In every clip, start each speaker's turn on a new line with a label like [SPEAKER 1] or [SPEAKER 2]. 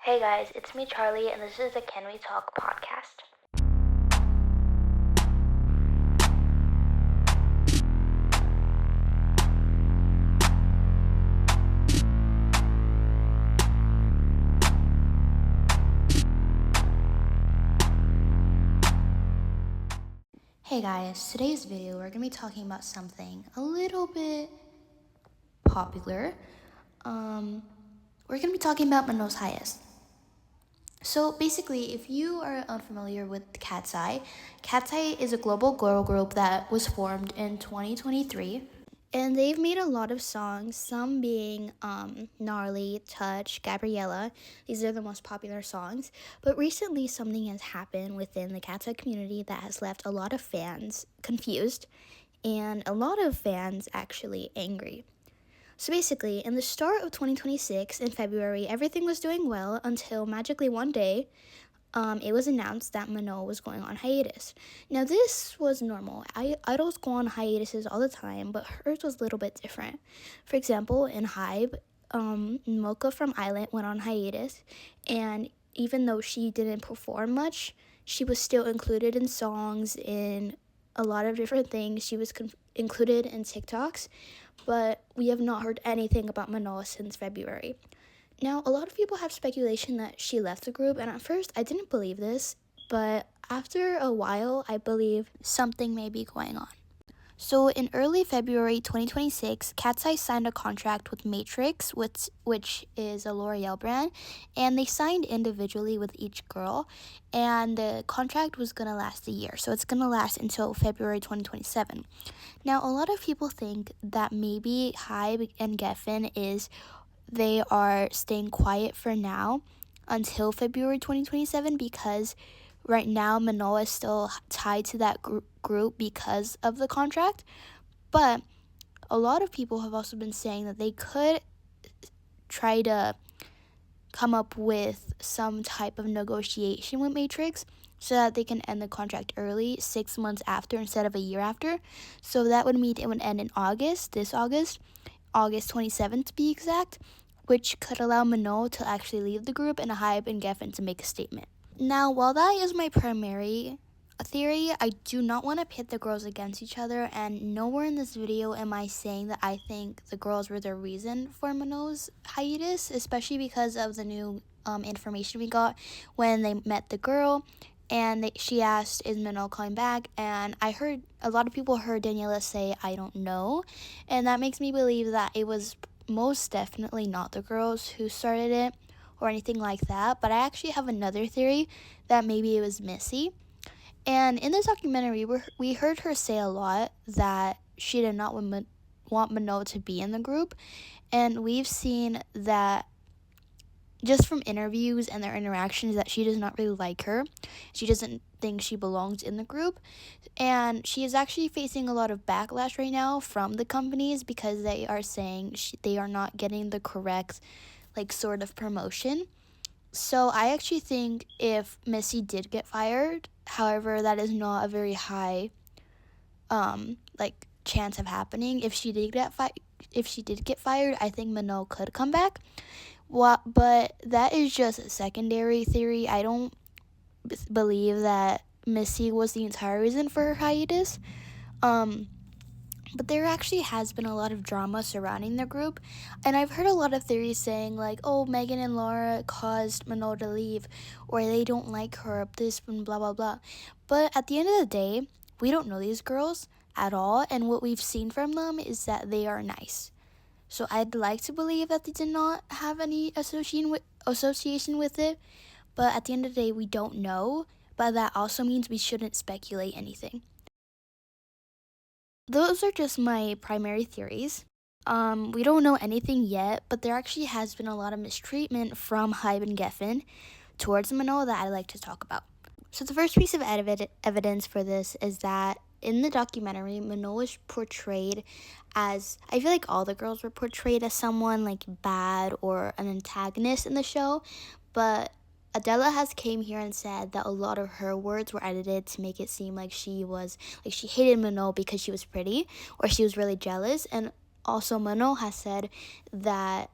[SPEAKER 1] Hey guys, it's me Charlie and this is the Can We Talk podcast. Hey guys, today's video we're going to be talking about something a little bit popular. We're going to be talking about Manon's hybe. So basically, if you are unfamiliar with KATSEYE is a global girl group that was formed in 2023. And they've made a lot of songs, some being Gnarly, Touch, Gabriella. These are the most popular songs. But recently, something has happened within the KATSEYE community that has left a lot of fans confused and a lot of fans actually angry. So basically, in the start of 2026, in February, everything was doing well until magically one day, it was announced that Manon was going on hiatus. Now, this was normal. Idols go on hiatuses all the time, but hers was a little bit different. For example, in hybe, Mocha from Island went on hiatus, and even though she didn't perform much, she was still included in songs, in a lot of different things. She was included in TikToks, but we have not heard anything about Manon since February. Now, a lot of people have speculation that she left the group, and at first I didn't believe this, but after a while, I believe something may be going on. So in early February 2026, KATSEYE signed a contract with Matrix, which is a L'Oreal brand, and they signed individually with each girl, and the contract was going to last a year, so it's going to last until February 2027. Now, a lot of people think that maybe hybe and geffen they are staying quiet for now until February 2027 because right now Manon is still tied to that group because of the contract. But a lot of people have also been saying that they could try to come up with some type of negotiation with Matrix so that they can end the contract early, 6 months after instead of a year after. So that would mean it would end in August 27th to be exact, which could allow Manon to actually leave the group and hybe and geffen to make a statement. Now, while that is my primary theory, I do not want to pit the girls against each other, and nowhere in this video am I saying that I think the girls were the reason for Manon's hiatus, especially because of the new information we got when they met the girl, and she asked, is Manon coming back? And I heard a lot of people heard Daniela say, I don't know, and that makes me believe that it was most definitely not the girls who started it or anything like that. But I actually have another theory that maybe it was Missy. And in this documentary, we heard her say a lot that she did not want Manon to be in the group. And we've seen that just from interviews and their interactions that she does not really like her. She doesn't think she belongs in the group. And she is actually facing a lot of backlash right now from the companies because they are saying they are not getting the correct sort of promotion. So I actually think if Missy did get fired, however, that is not a very high chance of happening. If she did get fired, I think Manon could come back. But that is just a secondary theory. I don't believe that Missy was the entire reason for her hiatus. But there actually has been a lot of drama surrounding the group, and I've heard a lot of theories saying oh, Megan and Laura caused Manon to leave, or they don't like her, this and blah blah blah. But at the end of the day, we don't know these girls at all, and what we've seen from them is that they are nice. So I'd like to believe that they did not have any association with it, but at the end of the day, we don't know, but that also means we shouldn't speculate anything. Those are just my primary theories. We don't know anything yet, but there actually has been a lot of mistreatment from hybe and geffen towards Manon that I'd like to talk about. So the first piece of evidence for this is that in the documentary, Manon was portrayed as, I feel like all the girls were portrayed as someone bad or an antagonist in the show, but Adela has came here and said that a lot of her words were edited to make it seem like she hated Manon because she was pretty or she was really jealous. And also Manon has said that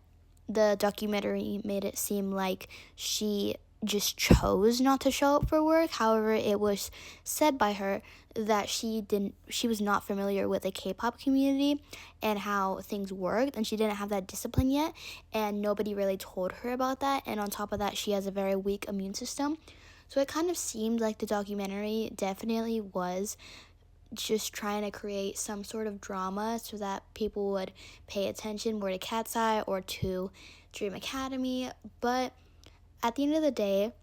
[SPEAKER 1] the documentary made it seem like she just chose not to show up for work. However, it was said by her that she was not familiar with the K-pop community and how things worked, and she didn't have that discipline yet, and nobody really told her about that. And on top of that, she has a very weak immune system. So it kind of seemed like the documentary definitely was just trying to create some sort of drama so that people would pay attention more to KATSEYE or to Dream Academy. But at the end of the day,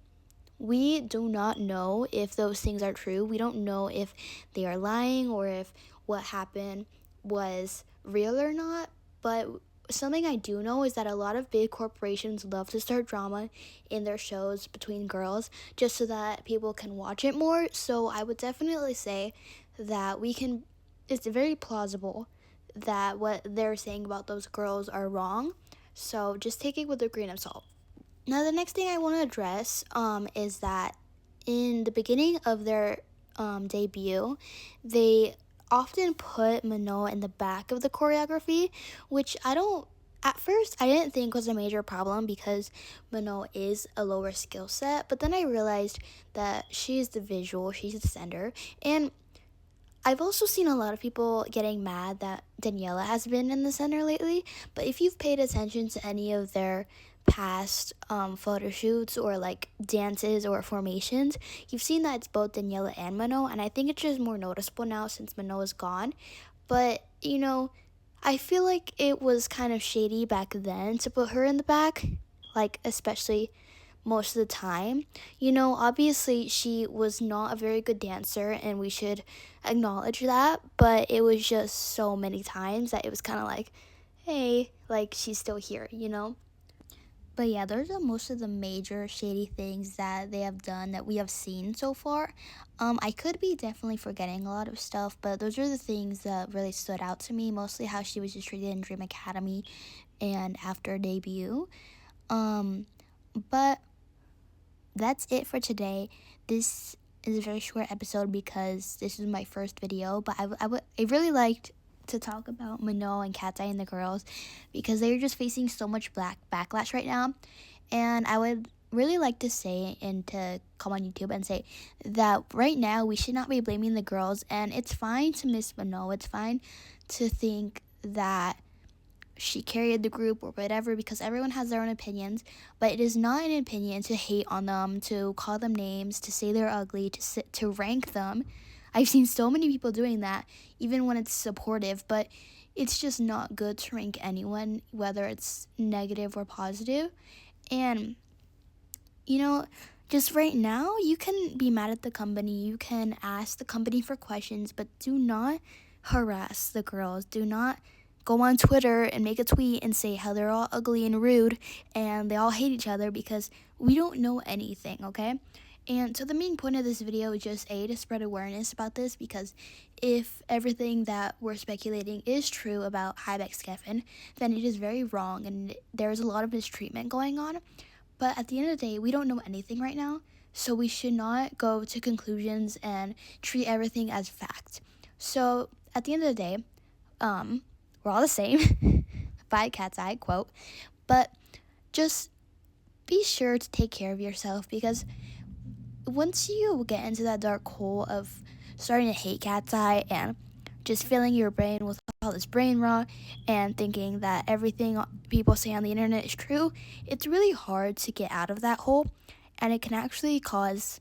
[SPEAKER 1] we do not know if those things are true. We don't know if they are lying or if what happened was real or not. But something I do know is that a lot of big corporations love to start drama in their shows between girls just so that people can watch it more. So I would definitely say that it's very plausible that what they're saying about those girls are wrong. So just take it with a grain of salt. Now, the next thing I want to address is that in the beginning of their debut, they often put Manon in the back of the choreography, which at first I didn't think was a major problem because Manon is a lower skill set, but then I realized that she's the visual, she's the center, and I've also seen a lot of people getting mad that Daniela has been in the center lately, but if you've paid attention to any of their past photo shoots or like dances or formations, you've seen that it's both Daniela and Manon, and I think it's just more noticeable now since Manon is gone. But, I feel like it was kind of shady back then to put her in the back, like especially most of the time. Obviously she was not a very good dancer and we should acknowledge that, but it was just so many times that it was kind of like, hey, like she's still here. But yeah, those are most of the major shady things that they have done that we have seen so far. I could be definitely forgetting a lot of stuff, but those are the things that really stood out to me, mostly how she was just treated in Dream Academy and after debut. But that's it for today. This is a very short episode because this is my first video, but I really liked to talk about Manon and KATSEYE and the girls because they're just facing so much backlash right now. And I would really like to say and to come on YouTube and say that right now we should not be blaming the girls, and it's fine to miss Manon. It's fine to think that she carried the group or whatever because everyone has their own opinions, but it is not an opinion to hate on them, to call them names, to say they're ugly, to rank them. I've seen so many people doing that, even when it's supportive, but it's just not good to rank anyone, whether it's negative or positive. And, just right now, you can be mad at the company, you can ask the company for questions, but do not harass the girls. Do not go on Twitter and make a tweet and say how they're all ugly and rude and they all hate each other because we don't know anything, okay? And so the main point of this video is just to spread awareness about this, because if everything that we're speculating is true about hybe geffen, then it is very wrong and there's a lot of mistreatment going on. But at the end of the day, we don't know anything right now, so we should not go to conclusions and treat everything as fact. So at the end of the day, we're all the same, by KATSEYE, quote, but just be sure to take care of yourself, because once you get into that dark hole of starting to hate KATSEYE and just filling your brain with all this brain rot and thinking that everything people say on the internet is true, it's really hard to get out of that hole, and it can actually cause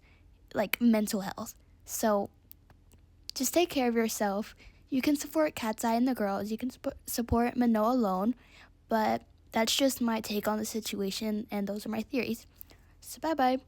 [SPEAKER 1] like mental health. So just take care of yourself. You can support KATSEYE and the girls. You can support Manon alone, but that's just my take on the situation, and those are my theories. So bye-bye.